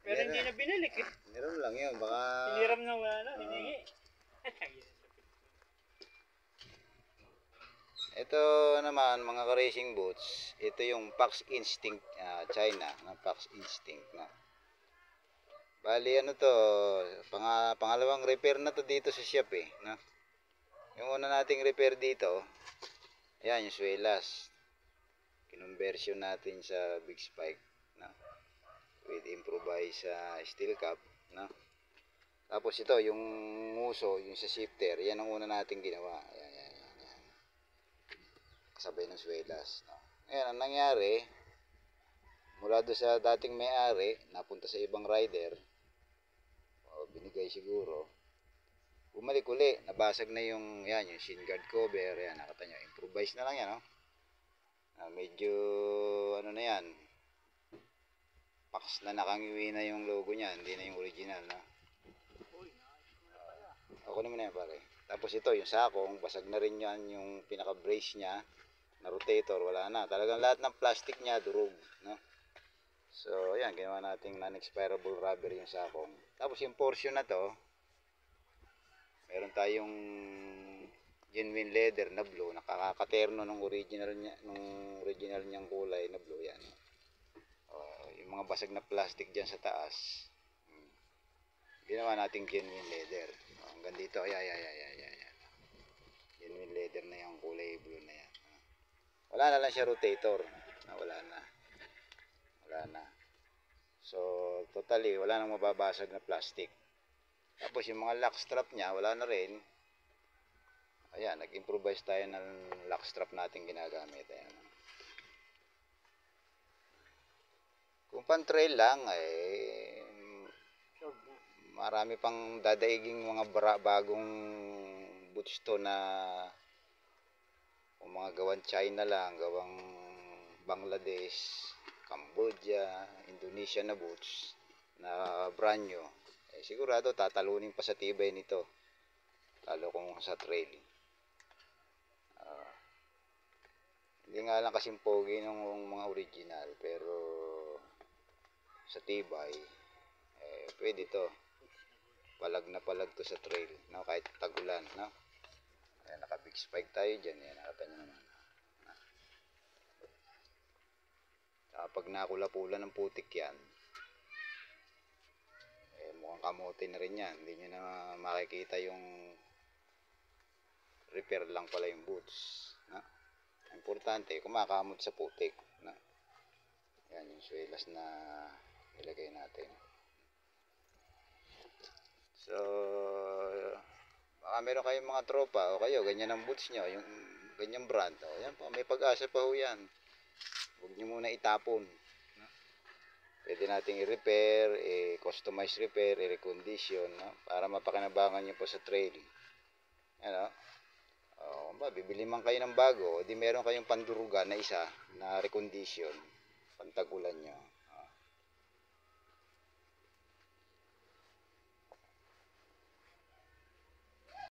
Pero hindi na binalik eh. Hiniram lang yun, baka... Hiniram na wala na, hiningi. Ito naman mga ka-racing boots, ito yung Pax Instinct China, na Pax Instinct na. Bali ano to, pangalawang repair na to dito sa shop eh, no? Yung una nating repair dito, ayan yung swelas. Kinonversion natin sa big spike, no? With improvised steel cap, no? Tapos ito yung nguso, yung sa shifter, yan ang una nating ginawa. Ayan, ayan, ayan. Kasabay ng swelas, no? Ngayon ang nangyari, mula doon sa dating may-ari, napunta sa ibang rider, binigay siguro, bumalik uli, nabasag na yung, yan, yung shin guard cover, yan, nakita nyo, improvise na lang yan, no? Medyo, ano na yan, Pax na nakangiwi na yung logo niya, hindi na yung original, no? Ako naman na yan, pare. Tapos ito, yung sakong, basag na rin yan, yung pinaka-brace niya, na rotator, wala na. Talagang lahat ng plastic niya, durog, no? So, ayan, ginawa nating non-expirable rubber yung sakong. Tapos yung portion na to, meron tayong genuine leather na blue, nakakaterno nung original niyang kulay na blue, yan. Yung mga basag na plastic dyan sa taas, ginawa nating genuine leather. Hanggang dito, ayan. Genuine leather na yung kulay blue na yan. Wala na lang siya rotator. Wala na. So, totally, wala nang mababasag na plastic. Tapos yung mga lock strap niya, wala na rin. Ayan, nag-improvise tayo ng lock strap natin ginagamit. Ayan. Kung pan-trail lang, marami pang dadaiging mga bagong boots to na kung mga gawang China lang, gawang Bangladesh, Cambodia, Indonesia na boots na brand new, sigurado tatalunin pa sa tibay nito, lalo kung sa trail. Hindi nga lang kasing pogi ng mga original, pero sa tibay, pwede to. Palag na palag to sa trail, no? Kahit tagulan, no? Ayan, naka big spike tayo dyan, yan, nakita nyo naman. Pag nakula-pula ng putik yan, mukhang kamote na rin yan, hindi nyo na makikita yung repair lang pala yung boots, no? Importante, kumakamot sa putik, no? Yan yung swelas na ilagay natin. So, baka meron kayong mga tropa o kayo, ganyan ang boots nyo, yung ganyang brand, yan po, may pag-asa pa ho yan. Huwag nyo muna itapon, no? Pwede nating i-repair, i-customize repair, i-recondition, no? Para mapakinabangan nyo po sa trail. Ano? Bibili man kayo ng bago, di meron kayong pandurugan na isa na recondition, pantagulan nyo.